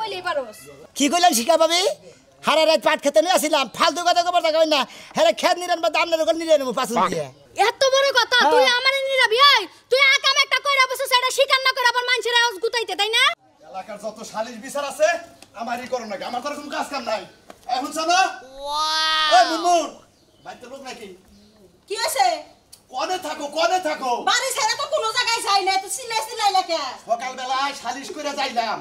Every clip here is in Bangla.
কইলেই পারোস কি কইলেন শিকা ভাবি হারা রাত পাট খেতে নিয়ে আসিলাম ফালতু কথা কবার থাকা না হ্যাঁ খেত নিলেন বা দামনের ওখানে নিয়ে নেবো পাঁচ দিয়ে এত বড় কথা তুই আমারে নিরাবি এই তুই আকাম একটা কইরা বসে সেটা স্বীকার না করে আবার মানুষের আওয়াজ গুতাইতে তাই না এলাকার যত সালিশ বিচার আছে আমারই করো নাকি আমার তো কোনো কাজ কাম নাই এখন শোনো ওয়াও এই মুনমুন বাইতে লোক নাকি কি হইছে কোনে থাকো বাড়ি ছেড়ে তো কোনো জায়গায় যাই না তুই সিলাই লাগে সকাল বেলায় সালিশ করে যাইলাম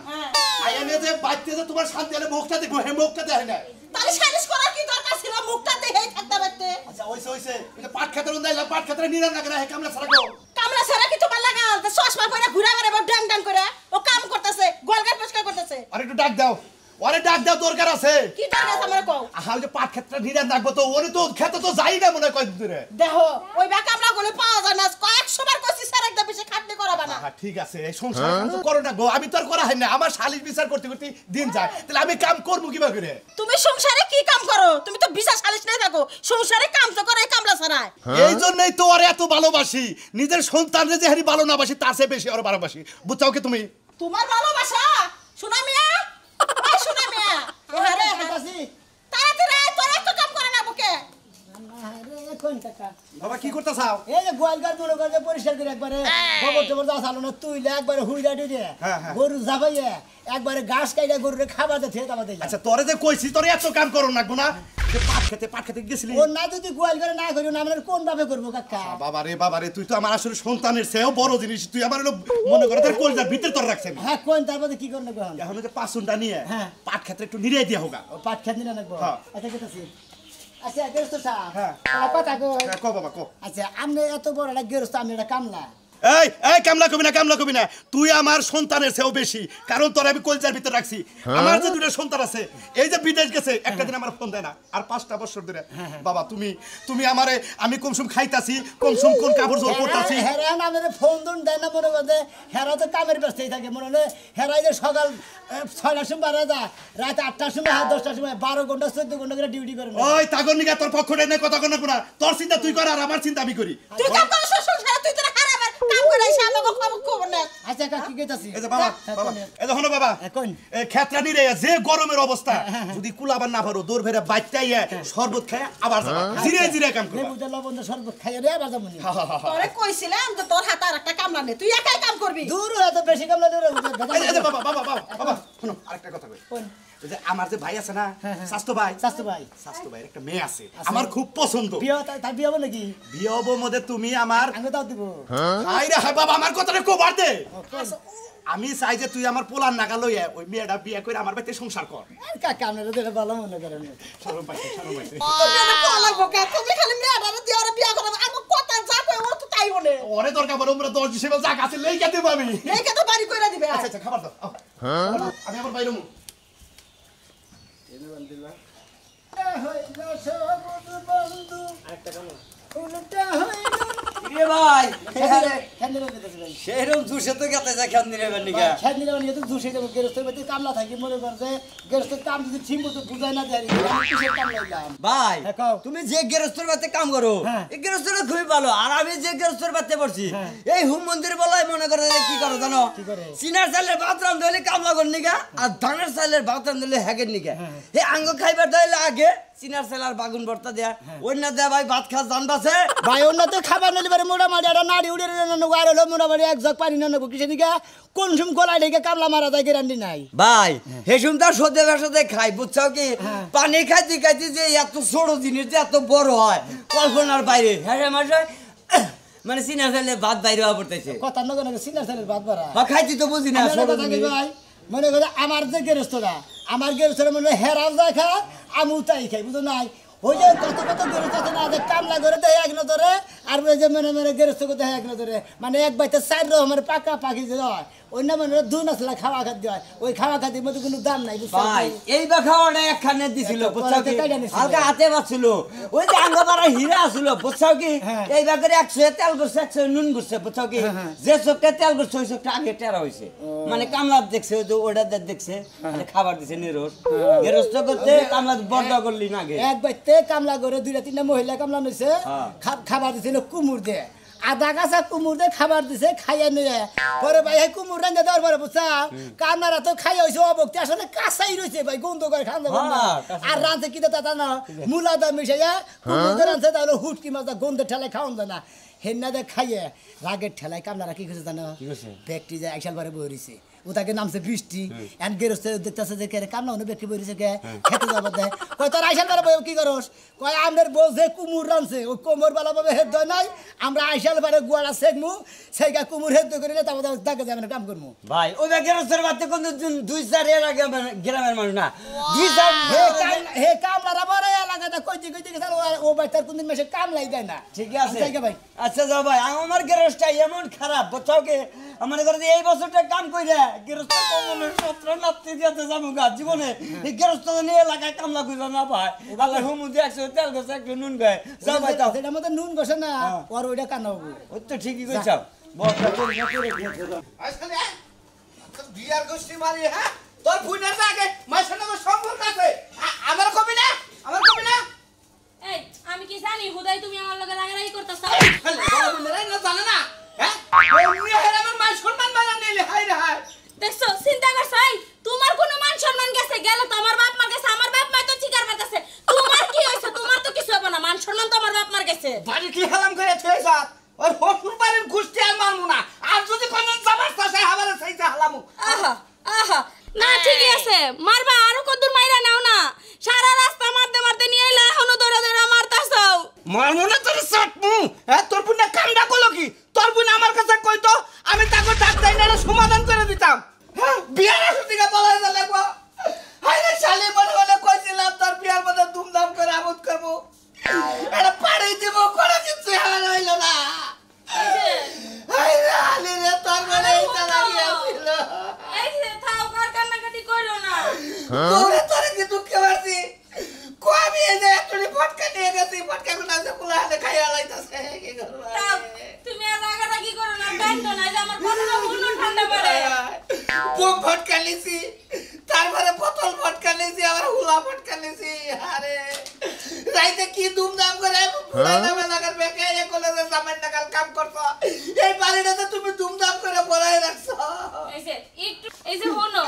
আইনে যে বাইতে যে তোমার শান্তি আলে মুখটা দেখো হে মুখটা দেখে না তাহলে সালিশ করার কি দরকার ছিল মুখটা দেখেই থাকতে পারতে আচ্ছা ওইছে এটা পাট ক্ষেতের উন্দাইলা পাট ক্ষেতের নিরান লাগে না হে কামলা ছাড়া গো কামলা ছাড়া কি তোমার লাগা চশমা পরে ঘুরে বেড়াবো ড্যাং ড্যাং করে ও কাম করতেছে গোলগার পরিষ্কার করতেছে আরে একটু ডাক দাও ওরে ডাক দাও দরকার আছে কি দরকার আছে আমারে কও আহাল যে পাট ক্ষেতটা নিরান রাখবো তো ওরে তো খেতে তো যাই না মনে কয় দূরে দেখো ওই বা কামলা গুলো পাওয়া যায় না কয়েকশো বার কইছি স্যার একটা বেশি খাটনি করাবা না হ্যাঁ ঠিক আছে এই সংসার তো করো না গো আমি তো আর করা হয় না আমার সালিশ বিচার করতে করতে দিন যায় তাহলে আমি কাম করব কিবা করে তুমি সংসারে কি কাম করো তুমি তো বিচার সালিশ নাই থাকো সংসারে কাম তো করে কামলা ছাড়ায় এই জন্যই তো ওরে এত ভালোবাসি নিজের সন্তানরে যে হারি ভালো না বাসি তার চেয়ে বেশি ওর ভালোবাসি বুঝছাও কি তুমি তোমার ভালোবাসা শোনা মিয়া এই শোনা মিয়া আরে তাড়াতাড়ি তোর এত কাম করে না বুকে আরে কোন টাকা বাবা কি করতে চাও এই যে গোয়ালঘর মনে করে পরিষ্কার করে একবারে গোবর টোবর দা চালানো তুইলে একবারে হুইলা দিয়ে গরু জাবাইয়ে একবারে ঘাস কাইটা গরুরে খাবার দে থেতা বাদে আচ্ছা তোরে যে কইছি তোরে এত কাম করো না গুনা যে পাট খেতে গেছিলি ও না যদি গোয়ালঘরে না করিও না আমরা কোন ভাবে করব কাকা বাবা রে তুই তো আমার আসলে সন্তানের চেয়েও বড় জিনিস তুই আমার হলো মনে করে তোর কলজার ভিতর তোর রাখছেন হ্যাঁ কোন তারপরে কি করব এখন যে পাঁচুনটা নিয়ে পাট খেতে একটু নিরে দিয়া হোগা পাট খেতে নিয়ে রাখবো আচ্ছা কেতাছি আচ্ছা গেরস্ত সাহেব হ্যাঁ কথা কো বাবা কো আচ্ছা আপনি এত বড় একটা গেরস্ত আমি এটা কামলা এই কামলা কবি না তুই আমার সন্তানের চেয়েও বেশি কারণ তোর আমি কলজার ভিতর রাখছি আমার যে দুটো সন্তান আছে এই যে বিদেশ গেছে একটা দিন আমার ফোন দেয় না আর 5টা বছর ধরে বাবা তুমি আমারে আমি কমসুম খাইতাছি কমসুম কোন কাপড় জোর করতাছি হেরান আমারে ফোন দুন দেয় না মনে করে হেরা তো কামের ব্যস্তই থাকে মনে হলে হেরাই যে সকাল 6টার সময় বাড়া যা রাত 8টার সময় 10টার সময় 12 ঘন্টা 14 ঘন্টা করে ডিউটি করে ওই তাগর নিগা তোর পক্ষটাই না কথা কোন না তোর চিন্তা তুই কর আর আমার চিন্তা আমি করি তুই কাম করছ সংসারে তুই তোর হারাবার কাম করে এসে আমাকে খবর না আচ্ছা কি কইতাছি এই যে বাবা এই যে হলো বাবা কোন এই ক্ষেত্রানি রে যে গরমের অবস্থা যদি কুলাবার না পারো দূর ভেরে বাইটাইয়া শরবত খায় আবার যাবা ধীরে কাম করবা বুঝা লবণ শরবত খাইয়া রে আবার যাবনি তোরে কইছিলাম যে তোর হাতে আর একটা কামলা নে তুই একাই কাম করবি দূর এত বেশি কামলা দূর এই যে বাবা শুনো আরেকটা কথা কই কোন যে আমার যে ভাই আছে না স্বাস্থ্য ভাই একটা মেয়ে আছে আমার খুব পছন্দ তার বিয়ে হবে নাকি বিয়ে হবো মধ্যে তুমি আমার আঙ্গ দাও দিব হাই রে হাই বাবা আমার কথাটা কবার দে আমি চাই যে তুই আমার পোলার নাগা লইয়া ওই মেয়েটা বিয়ে করে আমার বাড়িতে সংসার কর কাকা আপনারা তো ভালো মনে করেন শরম পাইছে তুমি খালি মেয়েটারে দিয়ে ওরে বিয়ে করবে আমার কথা যা কই ওর তো তাই বলে ওরে দরকার পড়ে আমরা 10 হিসেবে যা আছে লেইকা দেব আমি লেইকা তো বাড়ি কইরা দিবে আচ্ছা খাবার দাও আমি আমার বাইরে মু বন্ধু আরেকটা কেন উল্টা হইলো রে ভাই খেন্দিরে দিতেছ ভাই সেরম জুসে তো গেতে যা খেন্দিরে বানিকা খেন্দিরে বানিয়ে তো জুসে যাব গেরস্তের মধ্যে কামলা থাকি মনে করছে গেরস্তের কাম যদি ঠিক মতো বুঝায় না দেয় আমি কিসের কাম লাইলাম ভাই তুমি যে গেরস্তের বাতে কাম করো এই গেরস্তের খুবই ভালো আর আমি যে গেরস্তের বাতে পড়ছি এই হুম মন্দির বলাই মনে করে কি করো জানো সিনার চালের ভাত রান্ধলে কামলা কর নিগা আর ধানের চালের ভাত রান্ধলে হ্যাগের নিগা হে আঙ্গ খাইবার দইলে আগে সিনার চালের বাগুন ভর্তা দেয়া অন্য দেয়া ভাই ভাত খাস জানবাছে ভাই অন্য তো খাবার নলি পারে মোড়া মারি আর নাড়ি উড়ে নেবো আর হলো মোড়া মারি এক জগ পানি নেবো কিসে দিকে কোন সুম গলায় ঢেকে কামলা মারা যায় গ্যারান্টি নাই ভাই হেসুম তার সদে ভাষাতে খাই বুঝছো কি পানি খাইতে যে এত ছোট জিনিস যে এত বড় হয় কল্পনার বাইরে হ্যাঁ মাসে মানে সিনার চালে ভাত বাইরে হওয়া পড়তেছে কথা নগো সিনার চালের ভাত বাড়া খাইতে তো বুঝি না ভাই মনে করে আমার যে গেরস্তরা আমার গেরস্তরা মনে হেরাও যায় খা আমি তাই খাই বুঝো নাই ওই যে কত গেরস্ত আছে না কামলা করে দেয় এক নজরে আর ওই যে মেরে গেরস্ত করে দেয় এক নজরে মানে এক বাইতে 4 রকমের পাকা পাখি যে হয় অন্য মানে দুই নাসলা খাওয়া খাদ্য হয় ওই খাওয়া খাদ্যের মধ্যে কোনো দাম নাই বুঝছো ভাই এই বা খাওয়াটা একখানে দিছিল বুঝছো কি হালকা হাতে বাছিল ওই যে আঙ্গপাড়া হীরা ছিল বুঝছো কি এই বা করে 100 তেল করছে 100 নুন করছে বুঝছো কি যে চোখে তেল করছে ওই চোখটা আগে টেরা হইছে মানে কামলা দেখছে ওই যে ওটা দেখছে মানে খাবার দিছে নিরোজ গেরস্ত করতে কামলা বন্ধ করলি না আগে এক বাইতে কামলা করে দুইটা তিনটা মহিলা কামলা নইছে খাবার দিছিল কুমুর দিয়ে আধা কাঁচা কুমুর দিয়ে খাবার দিছে খাইয়া নিয়ে পরে ভাই এই কুমুর রান্না দেওয়ার পরে বুঝছা কামনারা তো খাইয়া হয়েছে অবক্তি আসলে কাঁচাই রয়েছে ভাই গন্ধ করে খান্দা আর রাঁধছে কি তা না মূলা দা মিশাইয়া কুমুর দিয়ে রাঁধছে তাহলে হুটকি মাছ গন্ধের ঠেলায় খাওয়ান যায় না হেন্না দিয়ে খাইয়ে রাগের ঠেলায় কামনারা কি করছে জানো ব্যক্তি যায় একশাল বারে বই রয়েছে ও তাকে নামছে বৃষ্টি এন গেরস্ত দেখতেছে যে কে কামনা অন্য ব্যক্তি বই রয়েছে কে খেতে যাবার দেয় কয় তোর আইসাল বারে বই কি করস কয় আমাদের বউ যে কুমুর রাঁধছে ওই কোমর বেলাভাবে হেদ দেয় নাই আমরা আইসাল বারে গুয়াড়া শেখমু সেইগা কুমুর হেদ করিলে তারপর তাকে যাবে কাম করবো ভাই ওই গেরস্তের বাড়িতে কোন 2-4 এর আগে গ্রামের মানুষ না 2-4 হে কামলারা বড় এলাকাটা কইতে গেছে ও ভাই তার কোনদিন মাসে কাম লাই দেয় না ঠিক আছে ভাই আচ্ছা যাও ভাই আমার গেরস্টটা এমন খারাপ বছরকে আমার ঘরে এই বছরটা কাম কইরা গেরস্ত কমনের 17 নাতি দিতে যাবো গা জীবনে এই গেরস্ত নিয়ে এলাকায় কামলা কইরা না ভাই আল্লাহ হুমু দিয়ে একশো তেল গেছে একটু নুন গায় যাও ভাই তাও সেটার মধ্যে নুন বসে না ওর ওইটা কানা হবো ওই তো ঠিকই কইছ বড়টা তোর আসলে বিয়ার গোষ্ঠী মারি হ্যাঁ তোর ফুইনার আগে মায়ের সঙ্গে আমার সম্পর্ক আছে আমার কবি না এই আমি কি জানি হুদাই তুমি আমার লগে রাগারাগি করতেছ না জানে না হ্যাঁ ওমনি হেরে আমার মান সম্মান বানা নিলে হাই রে হাই দেখছো চিন্তা করছাই তোমার কোনো মান সম্মান গেছে গেল তো আমার বাপ মার গেছে আমার বাপ মা তো চিকার মারতেছে তোমার কি হইছে তোমার তো কিছু হবে না মান সম্মান তো আমার বাপ মার গেছে বাড়ি কি হালাম করে থইছ ওর হসুর বাড়ির গোষ্ঠী আর মানমু না আর যদি কোন জামার তাসে হাবারে চাইতে হালামু আহা না ঠিকই আছে মারবা আরো কতদূর মাইরা নাও না সারা রাস্তা মারতে নিয়ে এলা এখনো দৌড়া মারতাছাও মারমু না তোর সাটমু হ্যাঁ তোর বুনা কামডা কলো কি তোর বুনা আমার কাছে কইতো আমি তাকে ডাক দেই না সমাধান করে দিতাম হ্যাঁ বিয়ার আসুদিকে বলাই যা লাগবো হাই রে শালি মনে কইছিলাম তোর বিয়ার মধ্যে ধুমধাম করে আমোদ করব এটা পাড়াই দেব কোন কিছু হার হইল না হাই রে আলি রে তোর মনে এইটা লাগিয়াছিল এই যে থাও কান্নাকাটি করো না তোরে কি দুঃখ পারছি কবি এই যে একটু ফটকা নিয়ে গেছি ফটকা গুলো আছে পোলা হাতে খাইয়া লাইতাছে কি করব থাও তুমি আর রাগারাগি করো না কান্দো না যে আমার কতটা মন ঠান্ডা পড়ে বোম ফটকা নিছি তারপরে বোতল ফটকা নিছি আবার হুলা ফটকা নিছি আরে রাইতে কি ধুমধাম করে ফুলাইনা মেলাকার বেকে এই কলেজে সামান্য কাল কাম করছো এই বাড়িটাতে তুমি ধুমধাম করে বলাই রাখছো এই যে হনো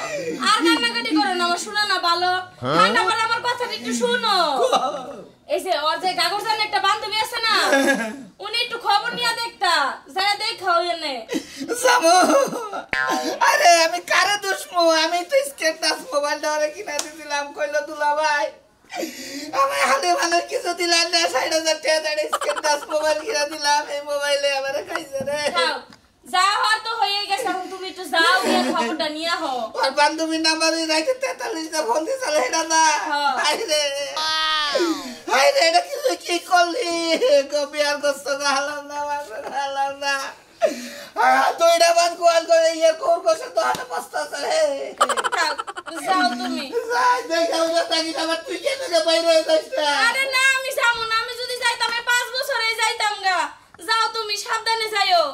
আর কান্নাকাটি করো না আমার শোনা না ভালো ঠান্ডা পড়ে আমার কথাটা একটু শোনো এই যে ওর যে গাগরজান একটা বান্ধবী আছে না উনি একটু খবর নিয়ে দেখতা যায় দেখাও এনে সামু আরে আমি কারে দুশমু আমি তো স্ক্রিন টাচ মোবাইলটা ওরে কিনা দিছিলাম কইলো দুলা ভাই আমি হাতে ভালো কিছু দিলাম না 60,000 টাকা দিয়ে স্ক্রিন টাচ মোবাইল কিনা দিলাম এই মোবাইলে আমারে খাইছে রে যাও আর তো হয়ে গেছে এখন তুমি একটু যাও গিয়ে খবরটা নিয়ে আহো আর বান্ধবীর নাম্বার রাইতে 43 টা ফোন দিছালে এটা না হাই রে এটা কি করলি কবি আর কষ্ট হালাম না দুইটা বান কোয়াল করে ইয়ে কোর কষ্ট তো হাতে পস্তাছে রে যাও তুমি যাই দেখাও না তাকি আবার তুই কেন রে বাইরে যাইছ না আরে না আমি যাবো না আমি যদি যাইতাম 5 বছরে যাইতাম গা যাও তুমি সাবধানে যাইও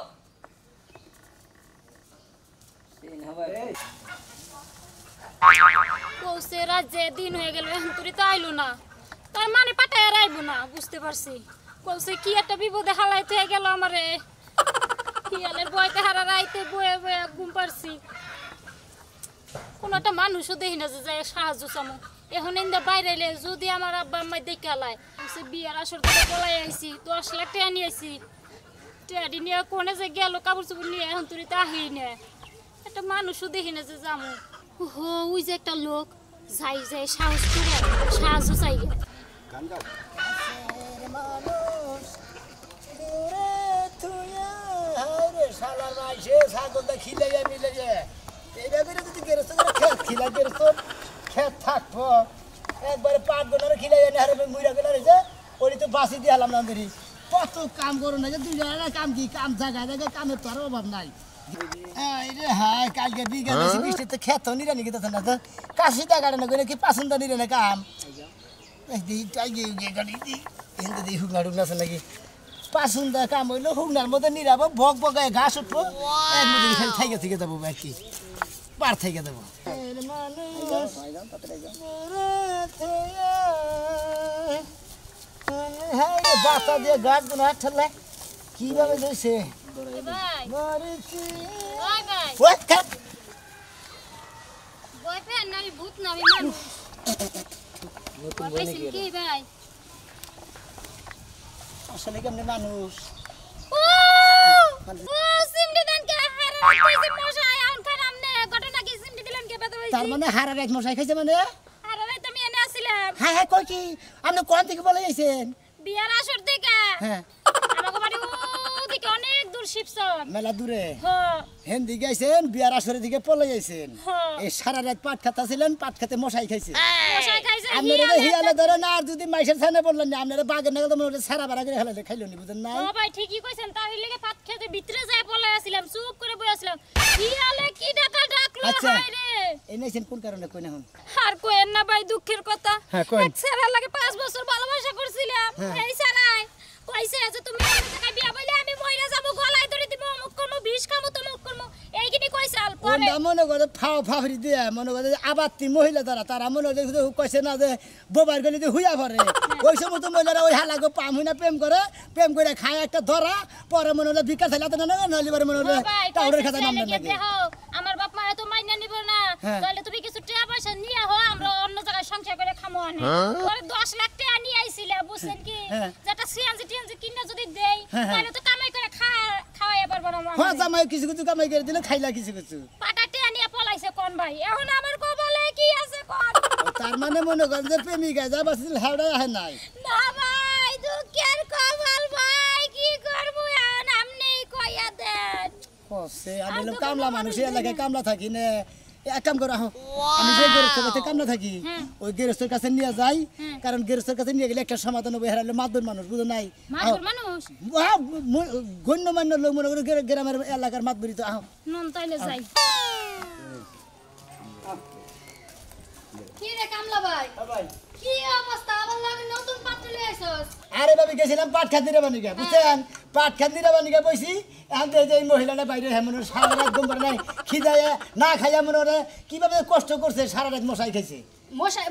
কৌশে রাজ্যে দিন হয়ে গেল এখন তুই তো আইলো না তার মানে পাঠায় আইবো না বুঝতে পারছি কৌশে কি একটা বিপদে হালাইতে হয়ে গেল আমারে হিয়ালের বয়তে হারা রাইতে বয়ে বয়ে ঘুম পারছি কোনো একটা মানুষও দেখি না যে যায় সাহায্য চামো এখন ইন্দা বাইরে এলে যদি আমার আব্বা আম্মাই দেখে হালায় সে বিয়ার আসর থেকে বলাই আইছি 10 লাখ টাকা নিয়ে আইছি টেডি নিয়ে কোনে যে গেল কাপড় চোপড় নিয়ে এখন তুই তো আহি না একটা মানুষও দেখি না যে যাবো হো ওই যে একটা লোক যাই যাই সাহস করে সাহায্য চাই শালার মাইসে ছাগলটা খিলাইয়া মিলে যে এইটা করে যদি গেরস্ত করে খেত খিলাই গেরস্ত খেত থাকবো একবারে 5 ঘন্টা খিলাইয়া না হারে মুইরা গেল রে ওই তো বাসি দিয়ে হলাম না দেরি কত কাম করো না যে দুই জায়গায় কাম কি কাম জায়গায় জায়গায় কামের তো আর অভাব নাই এই রে হাই কালকে বিঘা বেশি বৃষ্টিতে খেত নিরানি গেতেছে না তো কাশি টাকাটা না করে কি পাসন্দ নিরে না কাম এই দি টাই গে গাড়ি দি এন্ড দি হুগনা হুগনা আছে নাকি পাসুন্দা কাম হইলো হুগনার মধ্যে নিরাব বক বগায় ঘাস উঠবো এক মধ্যে খালি থাইকে থেকে যাবো আর কি পার থেকে দেবো বাতা দিয়ে গাছ গুলো ঠেলে কিভাবে যাইছে এ ভাই মরেছি ওই ভাই ওই কাট বয়ফ্রেন্ড না আমি ভূত না আমি মানুষ বয়ফ্রেন্ড কি ভাই আসলে কেমনে মানুষ ও ও সিমডি দেন কে হারে কইছে মশাই আউন খারাম নে ঘটনা কি সিমডি দিলেন কে বেতা হইছি তার মানে হারা রাত মশাই খাইছে মানে আরে ভাই তুমি এনে আসিলাম হ্যাঁ হ্যাঁ কই কি আপনি কোন থেকে বলে আইছেন বিয়ার আসর থেকে হ্যাঁ আমাকে বাড়ি ওদিকে অনেক দূর শিবসন মেলা দূরে হ্যাঁ হেন দিকে আইছেন বিয়ার আসরের দিকে পলে আইছেন হ্যাঁ। এই সারা রাত পাট খাতা ছিলেন পাট খেতে মশাই খাইছে মশাই খাইছে আপনারা তো হিয়ালে ধরে না আর যদি মাইসের সামনে বললেন না আপনারা বাগের নাগাদ মনে সারা বাড়া করে হেলালে খাইলো নি বুঝেন না ও ভাই ঠিকই কইছেন তাহলে লেগে ভাত খেতে ভিতরে যায় পলাই আসিলাম চুপ করে বই আসলাম হিয়ালে কি ডাকা ডাকলো আচ্ছা। হায় রে এই নাইছেন কোন কারণে কই না হন আর কোয়েন না ভাই দুঃখের কথা হ্যাঁ, কোয়েন। এক ছেলের লাগে 5 বছর ভালোবাসা করছিলাম এই ছাড়াই কইছে যে তুমি আমার টাকা বিয়া বলে আমি মইরা যাব গলায় ধরে দিব অমুক করব বিষ খামু তমুক করব এইগিনি কইছে আর পরে কোনটা মনে করে ফাও ফাফরি দিয়ে মনে করে যে আবাত্তি মহিলা দ্বারা তারা মনে করে যে কইছে না যে বোবার গলি যে হুইয়া ভরে ওই সময় তো মহিলারা ওই হালাগো পাম হইনা প্রেম করে খায় একটা ধরা পরে মনে হলে ভিক্ষা চাইলে তো না নইলে পরে মনে হলে ও ভাই টাউরের কইছে খাতা নাম ছেলেকে নাকি দেখো আমার বাপ মা এত মাইনা নিব না হ্যাঁ। তাহলে তুমি কিছু টাকা পয়সা নিয়ে হো আমরা অন্য জায়গায় সংসার করে খামো আনে পরে 10 লাখ টাকা নিয়ে আইছিলা বুঝছেন কি হ্যাঁ। যেটা সিএনজি কিনা যদি দেই হ্যাঁ, হ্যাঁ। তাহলে তো কামাই করে খাওয়াই পারবো না হ্যাঁ আমরা জামাই কিছু কিছু কামাই করে দিলে খাইলা কিছু কিছু পাটাতে নিয়ে পলাইছে কোন ভাই এখন আমার কপালে কি আছে কোন তার মানে মনে করেন যে প্রেমিকা যা বাসিল হেওড়া আহে নাই না ভাই দুঃখের কপাল ভাই কি করব এখন আপনি কইয়া দেন কসে আমি হলো কামলা মানুষ এই এলাকায় কামলা থাকি না এক কাম করো আহো আমি যে গেরস্তের কাছে কামলা থাকি ওই গেরস্তের কাছে নিয়ে যাই কারণ গেরস্তের কাছে নিয়ে গেলে একটা সমাধান হবে হারালে মাদুর মানুষ বুঝো নাই মাদুর মানুষ গণ্যমান্য লোক মনে করে গ্রামের এলাকার মাতবুরি তো আহো নন তাইলে যাই কি রে কামলা ভাই কি অবস্থা আমার লাগে নতুন পাত্র লই আইছস আরে ভাবি গেছিলাম পাট খাদিরে বানিকা বুঝছেন পাট খাদিরে বানিকা বইছি এখন তো এই যে এই মহিলাটা বাইরে হেমনের সারা রাত ঘুম পারে নাই খিদায় না খাইয়া মনে ওরে কিভাবে কষ্ট করছে সারা রাত মশাই খাইছে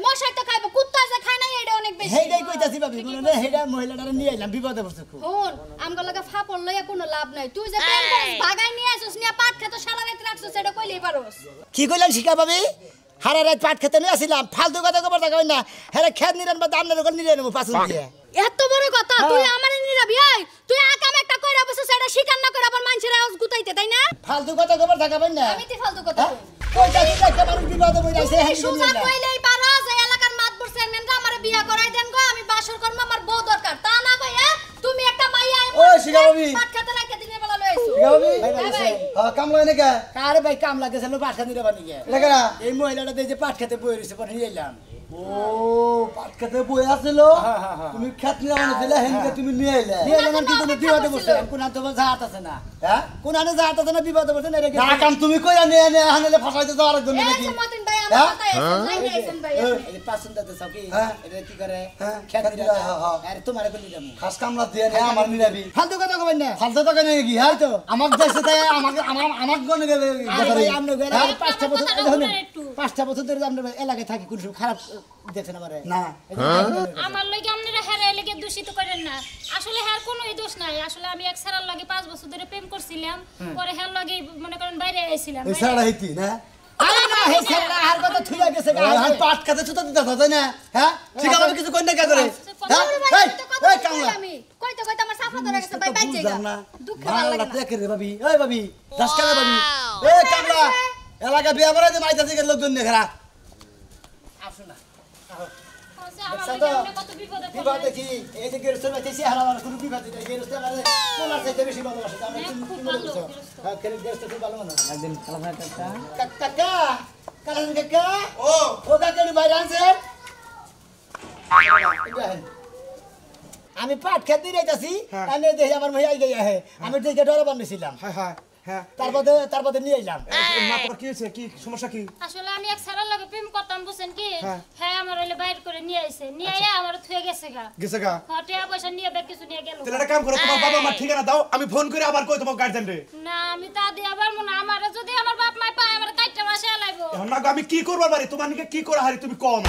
মশাই তো খাইবো কুত্তা যে খায় না এটা অনেক বেশি হেইটাই কইতাছি ভাবি মনে হয় হেইটা মহিলাটারে নিয়ে আইলাম বিপদে পড়ছে খুব শুন আমগো লাগা ফাপড় লইয়া কোনো লাভ নাই তুই যে প্রেম করিস বাগাই নিয়ে আইছস নিয়া পাট খেতে সারা রাত রাখছস সেটা কইলেই পারোস কি কইলেন শিখা ভাবি হারা রাত পাট খেতে নিয়ে আসিলাম ফালতু কথা কবার থাকা না হ্যাঁ খেত নিলেন বা দাম করে নিয়ে নেবো পাঁচ দিয়ে এত বড় কথা তুই আমারে নিরাবি এই তুই আকাম একটা কইরা বসে সেটা স্বীকার না করে আবার মানুষের আওয়াজ গুতাইতে তাই না ফালতু কথা কবার থাকা না আমি তি ফালতু কথা কইতাছি একটা মানুষ বিপদে পড়ে আছে তুই সুজা কইলেই পারোস এই এলাকার মাতবর চেয়ারম্যানরা আমারে বিয়া করাই দেন গো আমি বাসর করব আমার বউ দরকার তা না ভাইয়া তুমি একটা মাইয়া ও শিখা ভাবি পাট খেতে রাখতে দিনের বেলা লই আইছো শিখা ভাবি ভাই কামলা এনে কে কারে ভাই কাম লাগেছিল পাট খাদিরে বানিকা লেখা এই মহিলাটা দিয়ে যে পাট খেতে বই রয়েছে পরে নিয়ে এলাম ও পাট খেতে বই আছিল তুমি খেত নিয়ে আনছিল হেনকে তুমি নিয়ে এলে নিয়ে এলাম কি কোনো বিপদে পড়ছে কোন তো জাহাত আছে না হ্যাঁ কোন জাহাত আছে না বিপদে পড়ছে না রেখে না কাম তুমি কইরা নিয়ে এনে হানেলে ফাসাইতে যাওয়ার জন্য এই নাকি মতিন ভাই আমার কথা আইছেন লাইনে আইছেন ভাই এই পাসন্দাতে সকি হ্যাঁ। এটা কি করে হ্যাঁ। খেত দিরা হ্যাঁ, হ্যাঁ। আরে তোমারে কোন দিলাম খাস কামলা দিয়ে নে আমার নিরাবি ফালতু কথা কবেন না ফালতু টাকা নিয়ে কি হ্যাঁ তো আমার দেশে তাই আমাকে আমার গনে গেলে আরে ভাই আমনে গেলে হ্যাঁ, 5টা বছর কথাটা দেখুন শুনেন একটু। 5টা বছর ধরে আমরা এলাকায় থাকি কোন সময় খারাপ দেখছেন আমারে না আমার লগে আপনারা হেরে লেগে দূষিত করেন না আসলে হের কোনোই দোষ নাই আসলে আমি এক সারার লগে 5 বছর ধরে প্রেম করছিলাম পরে হের লগে মনে করেন বাইরে আইছিলাম ওই সারা হইতি না আরে না হে সেটা আর কথা থুইয়া গেছে গা আর পাট খেতে ছুতা দিতে তাই না হ্যাঁ ঠিক আছে কিছু কই না কে করে হ্যাঁ এই কামলা আমি কইতে কইতে আমার সাফা ধরে গেছে ভাই বাইচে গা দুঃখ ভালো ভালো লাগে না লাগে রে ভাবি ওই ভাবি দাস কালে ভাবি এই কামলা এলাকা বিয়া করে যে মাইতা থেকে লোকজন নিয়ে খারাপ আসুনা আমার লগে আপনি কত বিপদে বিবাদ পড়লেন দেখি এই যে গেরস্তের বাইতে সে হারাবার কোনো বিবাদ নেই গেরস্তের মানে তোমার চাইতে বেশি ভালোবাসে আমি খুব কি ভালো বলছো গেরস্ত। হ্যাঁ কেন গেরস্ত খুব ভালো মানুষ একদিন কালা কাকা কাকা কালান কাকা ও ও কাকা নি বাইরে আনছেন আমি পাট খেতে যাইতাছি এনে দেখি আমার ভাই আই গিয়া হে আমি দেখে ডরে বানিয়েছিলাম হ্যাঁ হ্যাঁ হ্যাঁ তারপরে নিয়ে এলাম মা তোমার কি হয়েছে কি সমস্যা কি আসলে আমি এক সারার লগে প্রেম করতাম বুঝছেন কি হ্যাঁ আমার হইলে বাইর করে নিয়ে আইছে নিয়ে আইয়া আমার থুয়ে গেছে গা গেছে গা হটে পয়সা নিয়ে ব্যাগ কিছু নিয়ে গেল তাহলে একটা কাম করো তোমার বাবা মার ঠিকানা দাও আমি ফোন করে আবার কই তোমার গার্জেন রে না আমি তা দিয়ে আবার মনে আমার যদি আমার বাপ মাই পায় আমার কাইটা বাসা লাইবো এখন না গো, আমি কি করব বাড়ি তোমার নিকে কি করে হারি তুমি কম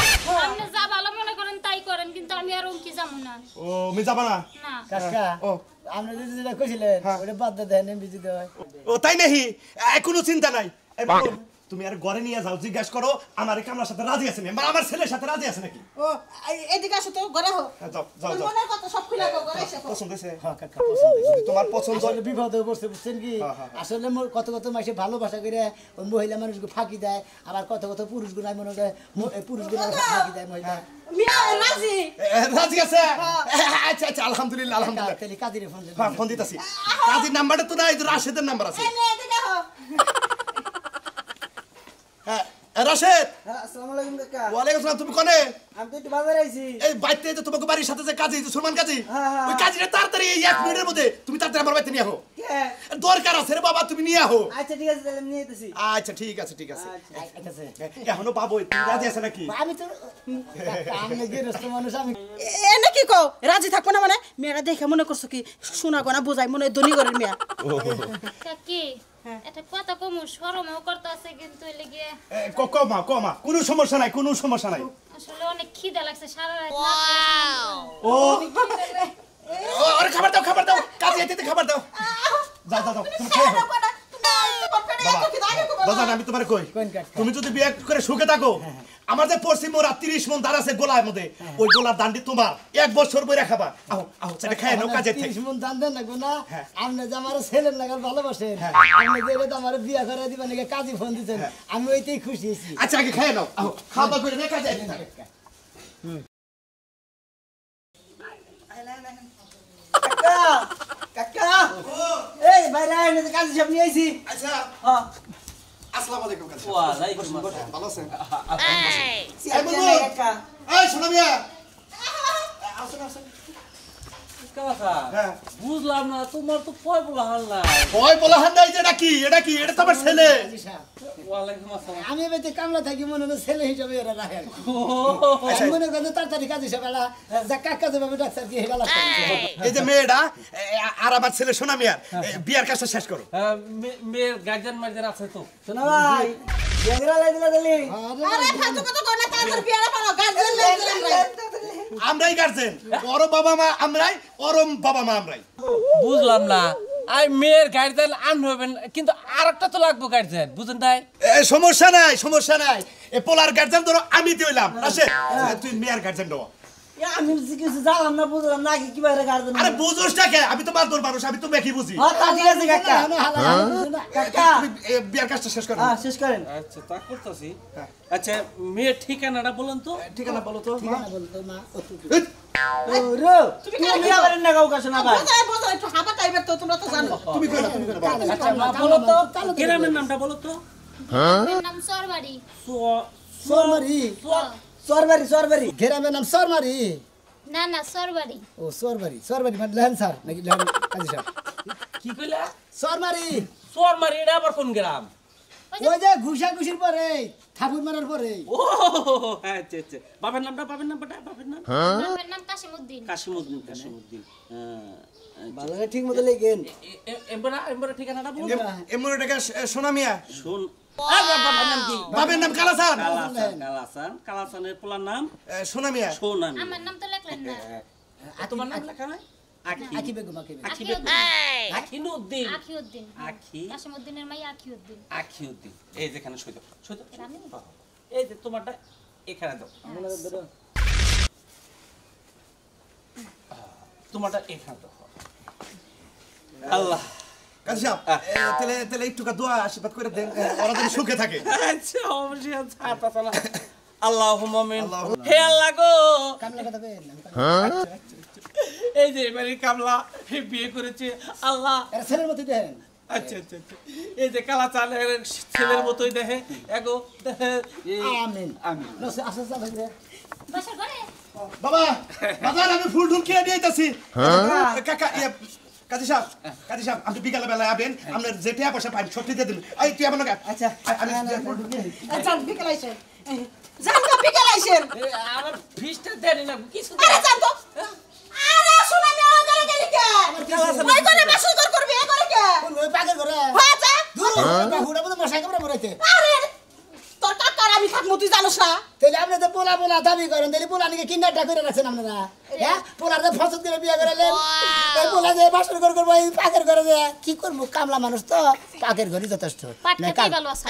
আপনি যা ভালো মনে করেন তাই করেন কিন্তু আমি আর কি যাবো না ও আমি যাবা না না কাকা ও আপনি যেটা কইছিলেন ওটা বাদ দিয়ে দেন এমবি দিতে হয় ও তাই নাহি কোনো চিন্তা নাই এই বাবু, তুমি আর ঘরে নিয়ে যাও, জিজ্ঞাসা করো আমার কামলার সাথে রাজি আছে নাকি, আমার ছেলের সাথে রাজি আছে নাকি। ও এদিকে আসো তো ঘরে হো হ্যাঁ, যাও যাও তোর যাও। মনের কথা সব খুলে কও ঘরে এসে কও। পছন্দ হয়েছে? হ্যাঁ কাকা পছন্দ হয়েছে। যদি তোমার পছন্দ আসলে বিপদে পড়ছে বুঝছেন কি আসলে কত কত মাসে ভালোবাসা করে ওই মহিলা মানুষকে ফাঁকি দেয়, আবার কত কত পুরুষ গুণাই মনে হয় পুরুষ গুণাই ফাঁকি দেয় মহিলা। মিয়া রাজি রাজি আছে? আচ্ছা আচ্ছা, আলহামদুলিল্লাহ আলহামদুলিল্লাহ। তাহলে কাদিরে ফোন হ্যাঁ, ফোন দিতেছি। কাজীর নাম্বারটা তো নাই, রাশেদের নাম্বার আছে। এই নে এদিকে হো হ্যাঁ, রাশেদ। আসসালামু আলাইকুম কাকা। ওয়ালাইকুম আসসালাম। তুমি কোনে? আমি তো একটু বাজারে আইছি। এই বাইতে যে তোমাকে বাড়ির সাথে যে কাজী, যে সুলমান কাজী, ওই কাজীটা তাড়াতাড়ি এই 1 মিনিটের মধ্যে তুমি তাড়াতাড়ি আমার বাড়িতে নিয়ে আহো। দরকার আছে রে বাবা, তুমি নিয়ে আহো। আচ্ছা ঠিক আছে, তাহলে আমি নিয়ে যেতেছি। আচ্ছা ঠিক আছে ঠিক আছে। আছে এখনো পাবো, তুমি রাজি আছে নাকি? আমি তো আমি গেরস্ত মানুষ আমি এনে কি কও রাজি থাকবো না মানে মেয়েরা দেখে মনে করছো কি শোনা গোনা বোঝাই মনে হয় ধনী ঘরের মেয়া কাকি এটা কথা কমু শরমও করতেছে কিন্তু এলে গিয়ে কমা কমা, কোনো সমস্যা নাই, কোনো সমস্যা নাই। আসলে অনেক খিদা লাগছে সারা রাত ও আরে খাবার দাও, খাবার দাও, কাজে যেতে খাবার দাও। যাও যাও যাও, তুমি খেয়ে নাও। বাবা আমি তোমার কই, তুমি যদি বিয়ে করে সুখে থাকো, আমার যে পশ্চিম মোরা 30 মন দাঁড় আছে গোলার মধ্যে, ওই গোলার দান্ডি তোমার 1 বছর বইরা খাবা। আও আও সেটা খায় নাও কাজে থেকে। 30 মন দান দেন লাগবে না, আপনি যে আমার ছেলের লাগাল ভালোবাসেন, আপনি যে এটা আমার বিয়া করে দিবেন নাকি কাজী ফোন দিতেন, আমি ওইতেই খুশি হয়েছি। আচ্ছা আগে খায় নাও, আও খাওয়া দাওয়া করে নে কাজে যেতে। কাকা কাকা এই বাইরে আইনে কাজী সব নিয়ে আইছি। আচ্ছা হ্যাঁ আসসালামু আলাইকুম কাজী। ওয়ালাইকুম আসসালাম। ভালো আছেন? এই কাকা এই শোনো মিয়া, আসুন আসুন। কাকা হ্যাঁ, বুঝলাম না, তোমার তো পয় বলা হাল নাই। ভয় বলা হান নাই যে এটা কি, এটা কি, এটা তো আমার ছেলে। জি সাহেব, ওয়ালাইকুম আসসালাম। আমি বেতে কামলা থাকি মনে হয় ছেলে হিসাবে এরা রাখে। আমি মনে করি তাড়াতাড়ি কাজ হিসাবে যা কাকা যাবে ডাক্তার কি হেলা এই যে মেয়েটা আর আমার ছেলে সোনা মিয়া, বিয়ার কাজটা শেষ করো। মেয়ের গার্জেন মার্জেন আছে তো? শোনা ভাই বেগরা লাই দিলা দিলি। আরে ফালতু কথা কও না তাড়াতাড়ি বিয়ারা পারো গার্জেন লাগে আমরাই গার্জেন, ওর বাবা মা আমরাই, ওর বাবা মা আমরাই। বুঝলাম না, আই মেয়ের গার্জেন আন হবেন, কিন্তু আরেকটা তো লাগবো গার্জেন, বুঝেন তাই? সমস্যা নাই সমস্যা নাই, এ পোলার গার্জেন ধরো আমি দিলাম। আসে তুই মেয়ের গার্জেন দাও। আমি কিছু জানলাম না, বুঝলাম না কি বাইরে গার্জেন। আরে বুঝোস না কে, আমি তো মারদর মানুষ, আমি তো মেকি বুঝি। হ্যাঁ তা ঠিক আছে কাকা। কাকা তুমি বিয়ার কাজটা শেষ করো। হ্যাঁ শেষ করেন। আচ্ছা তা করতেছি। আচ্ছা মেয়ের ঠিকানাটা বলুন তো। ঠিকানা বলো তো। বলতো মা ও রো তুমি বিয়া করেন না কাউকে শোনা ভাই। বোঝাই বোঝাই একটু হাবা টাইপের তো তোমরা তো জানো তুমি কই না, তুমি কই না, বলো। আচ্ছা মা বলো তো, গ্রামের নামটা বলো তো। আমার নাম সরবাড়ি সরমারি সরবারি সরবারি। ঘেরামের নাম সরমারি। না না সরবাড়ি ও সরবারি, সরবারি মানে লেহেন স্যার নাকি লেহেন কাজী সাহেব? কি কইলা? সরমারি সোরমারি, এটা আবার কোন গ্রাম? ওই যে ঘুষা ঘুষির পরে থাপুর মারার পরে। ও আচ্ছা আচ্ছা, বাবার নামটা, বাবার নামটা, বাবার নাম বাবার নাম কাশিমউদ্দিন। কাশিমউদ্দিন, কাশিমউদ্দিন। ভালো করে ঠিক মতো লেখেন। এমবরা ঠিকানাটা বলুন। এমন টাকা সোনা মিয়া, শুন, বাবার নাম কি? বাবার নাম কালাসান। কালাসান, কালাসানের পোলার নাম সোনা মিয়া। সোনামি। আমার নাম তো লেখলেন না। তোমার নাম লেখা নাই? আকি বেগম, আকি বেগম। আখিউদ্দিন। আখিউদ্দিন। আখি কাশিমউদ্দিনের মাই আখিউদ্দিন। আখিউদ্দিন। এই যেখানে সইতো সইতো। এটা আমি? এই যে তোমারটা এখানে দাও, তোমারটা এখানে দাও। আল্লাহ কাজী সাহেব, তাহলে তাহলে একটু দোয়া আশীর্বাদ করে দেন, ওরা যেন সুখে থাকে। আচ্ছা অবশ্যই আচ্ছা না। আল্লাহুম্মা আমিন। হে আল্লাহ গো, কামলা কথা বেন এই যে এবারে কামলা বিয়ে করেছে আল্লাহ। এরা ছেলের মতো দেখেন। আচ্ছা আচ্ছা আচ্ছা, এই যে কালা চালের ছেলের মতোই দেখে এগো দেখে। আমিন আমিন। নসে আসা যাবে। বাসার ঘরে? বাবা বাজার আমি ফুল টুল কিনে দিয়ে আইতাছি। কাকা কাজী সাহেব, কাজী সাহেব আপনি বিকালে বেলায় আবেন, আপনার যে টাকা পয়সা পাইন সব দিয়ে দেবেন। এই তুই আমার আচ্ছা আমি জান বিকেল আইছেন জান তো বিকেল আইছেন আমার ফিসটা দেন না কিছু। আরে জান তো আরে শোনা না ওই গেলি কে ওই করে বাসুর করবি এই করে কে ওই পাগল করে হ্যাঁ যা দূর বাহুড়া মতো মশা কামড়া মরাইতে। আরে তোর কাকার আমি আমি থাকবো তুই জানোস না তাহলে আপনি তো পোলা পোলা দাবি করেন তাহলে পোলা নাকি কিন্ডারটা করে রাখছেন আপনারা হ্যাঁ পোলার যে ফসল করে বিয়ে করালেন এই পোলা যে বাসর ঘর করবো এই পাকের ঘরে যে কি করবো কামলা মানুষ তো পাকের ঘরই যথেষ্ট পাট খেতেই ভালো আছে